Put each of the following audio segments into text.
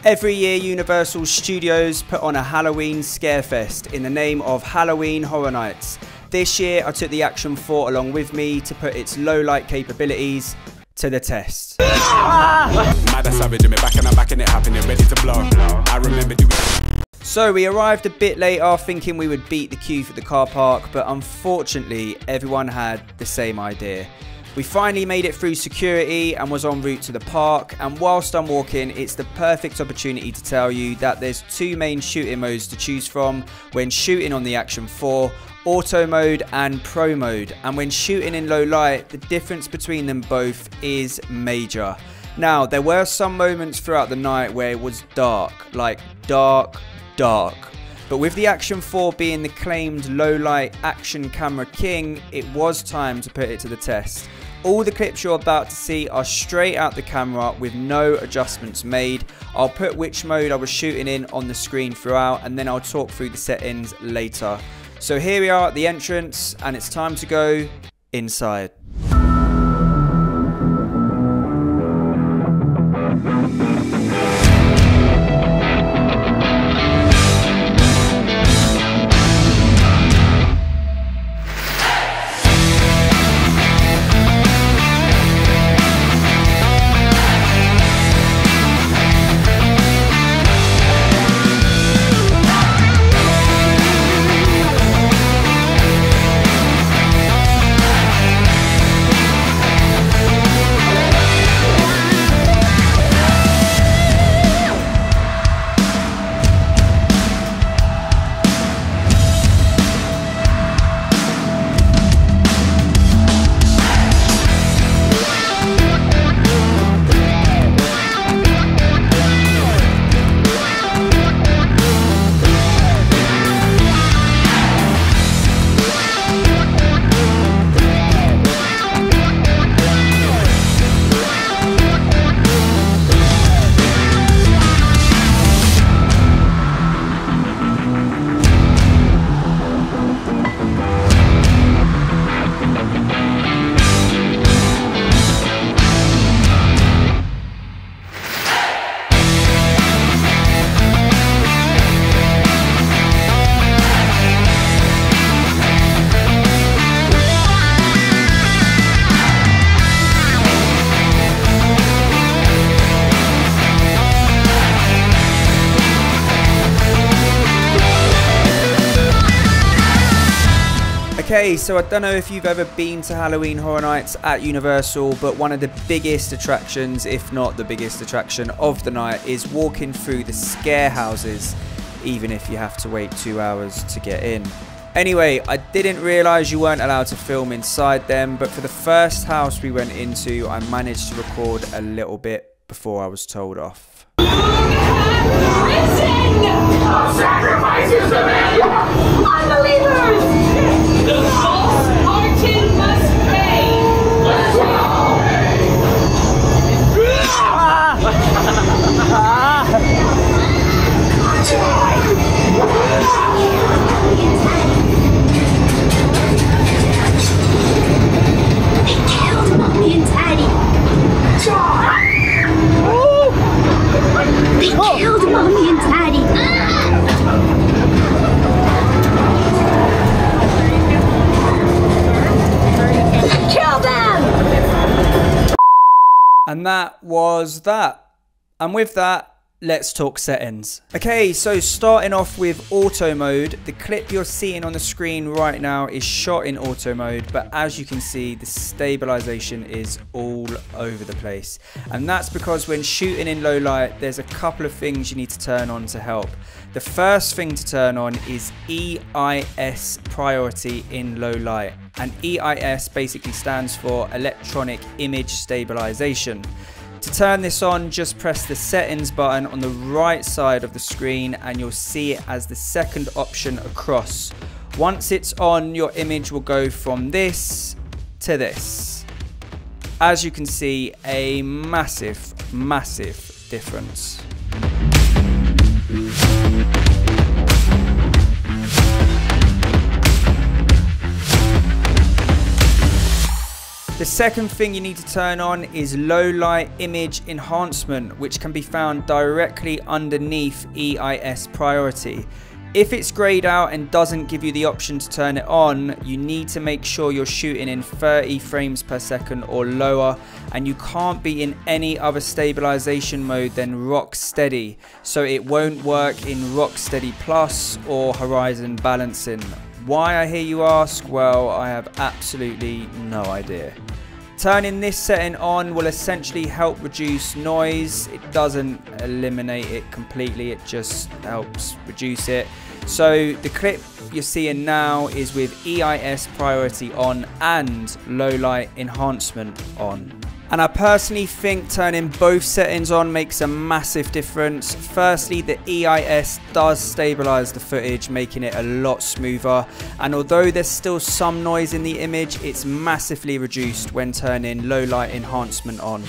Every year, Universal Studios put on a Halloween Scarefest in the name of Halloween Horror Nights. This year, I took the Action 4 along with me to put its low-light capabilities to the test. So we arrived a bit later thinking we would beat the queue for the car park, but unfortunately, everyone had the same idea. We finally made it through security and was en route to the park, and whilst I'm walking, it's the perfect opportunity to tell you that there's two main shooting modes to choose from when shooting on the Action 4, Auto mode and Pro mode, and when shooting in low light, the difference between them both is major. Now, there were some moments throughout the night where it was dark, like dark. But with the Action 4 being the claimed low light action camera king, it was time to put it to the test. All the clips you're about to see are straight out the camera with no adjustments made. I'll put which mode I was shooting in on the screen throughout, and then I'll talk through the settings later. So here we are at the entrance, and it's time to go inside. Okay, so I don't know if you've ever been to Halloween Horror Nights at Universal, but one of the biggest attractions, if not the biggest attraction of the night, is walking through the scare houses, even if you have to wait 2 hours to get in. Anyway, I didn't realise you weren't allowed to film inside them, but for the first house we went into, I managed to record a little bit before I was told off. Listen! Sacrifices the men! Unbelievers! The false Martin must pay! Let's go! They killed Mommy and Daddy! They killed Mommy and Daddy! Kill them! And that was that. And with that, let's talk settings. Okay, so starting off with auto mode, the clip you're seeing on the screen right now is shot in auto mode, but as you can see, the stabilization is all over the place. And that's because when shooting in low light, there's a couple of things you need to turn on to help. The first thing to turn on is EIS priority in low light. And EIS basically stands for electronic image stabilization. To turn this on, just press the settings button on the right side of the screen and you'll see it as the second option across. Once it's on, your image will go from this to this. As you can see, a massive difference. The second thing you need to turn on is low light image enhancement, which can be found directly underneath EIS priority. If it's grayed out and doesn't give you the option to turn it on, you need to make sure you're shooting in 30 frames per second or lower, and you can't be in any other stabilization mode than rock steady, so it won't work in rock steady plus or horizon balancing. Why, I hear you ask? Well, I have absolutely no idea. Turning this setting on will essentially help reduce noise. It doesn't eliminate it completely, it just helps reduce it. So the clip you're seeing now is with EIS priority on and low light enhancement on. And I personally think turning both settings on makes a massive difference. Firstly, the EIS does stabilize the footage, making it a lot smoother. And although there's still some noise in the image, it's massively reduced when turning low light enhancement on.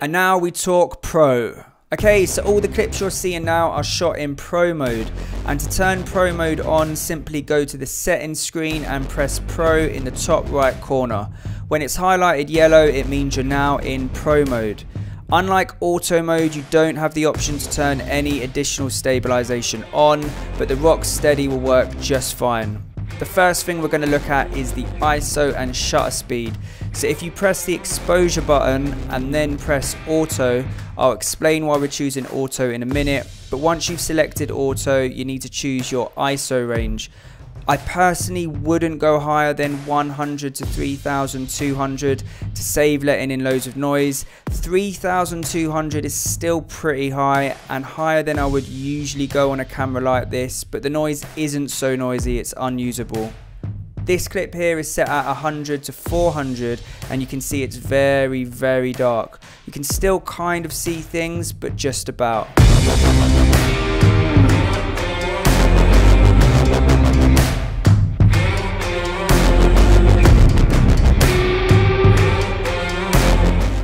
And now we talk Pro. Okay, so all the clips you're seeing now are shot in Pro mode. And to turn Pro mode on, simply go to the settings screen and press Pro in the top right corner. When it's highlighted yellow, it means you're now in Pro mode. Unlike auto mode, you don't have the option to turn any additional stabilization on, but the rock steady will work just fine. The first thing we're going to look at is the ISO and shutter speed. So if you press the exposure button and then press auto, I'll explain why we're choosing auto in a minute, but once you've selected auto, you need to choose your ISO range. I personally wouldn't go higher than 100 to 3200 to save letting in loads of noise. 3200 is still pretty high and higher than I would usually go on a camera like this, but the noise isn't so noisy it's unusable. This clip here is set at 100 to 400 and you can see it's very, very dark. You can still kind of see things, but just about.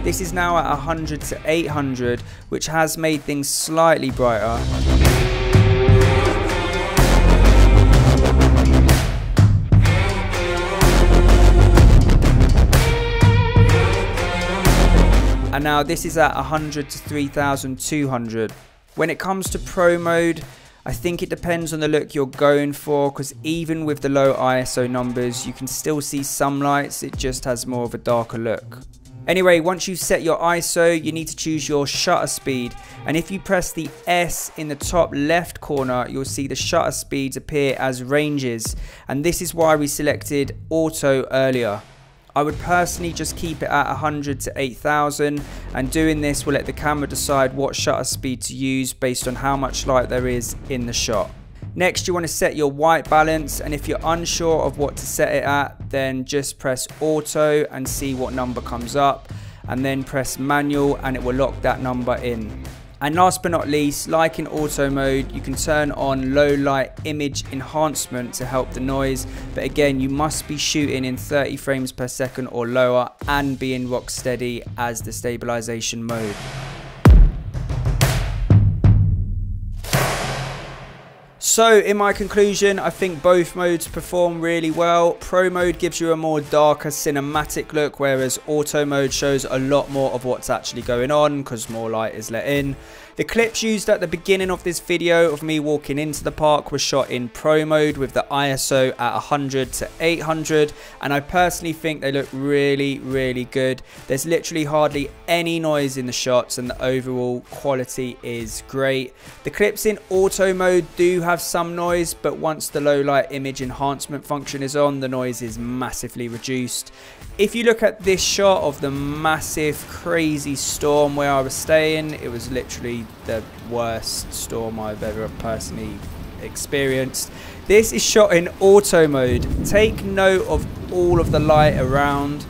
This is now at 100 to 800, which has made things slightly brighter. And now this is at 100 to 3200. When it comes to Pro mode, I think it depends on the look you're going for, because even with the low ISO numbers, you can still see some lights, it just has more of a darker look. Anyway, once you've set your ISO, you need to choose your shutter speed. And if you press the S in the top left corner, you'll see the shutter speeds appear as ranges. And this is why we selected auto earlier. I would personally just keep it at 100 to 8000, and doing this will let the camera decide what shutter speed to use based on how much light there is in the shot. Next, you want to set your white balance, and if you're unsure of what to set it at, then just press auto and see what number comes up, and then press manual and it will lock that number in. And last but not least, like in auto mode, you can turn on low light image enhancement to help the noise, but again, you must be shooting in 30 frames per second or lower and be in rock steady as the stabilization mode. So in my conclusion, I think both modes perform really well. Pro mode gives you a more darker cinematic look, whereas auto mode shows a lot more of what's actually going on because more light is let in. The clips used at the beginning of this video of me walking into the park were shot in Pro mode with the ISO at 100 to 800, and I personally think they look really, really good. There's literally hardly any noise in the shots and the overall quality is great. The clips in auto mode do have some noise, but once the low light image enhancement function is on, the noise is massively reduced. If you look at this shot of the massive crazy storm where I was staying, it was literally the worst storm I've ever personally experienced. This is shot in auto mode. Take note of all of the light around.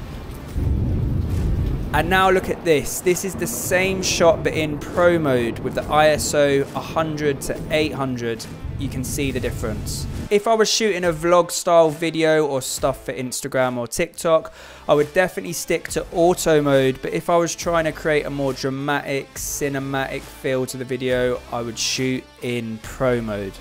And now look at this. This is the same shot but in Pro mode with the ISO 100 to 800. You can see the difference. If I was shooting a vlog style video or stuff for Instagram or TikTok, I would definitely stick to auto mode, but if I was trying to create a more dramatic, cinematic feel to the video, I would shoot in pro mode.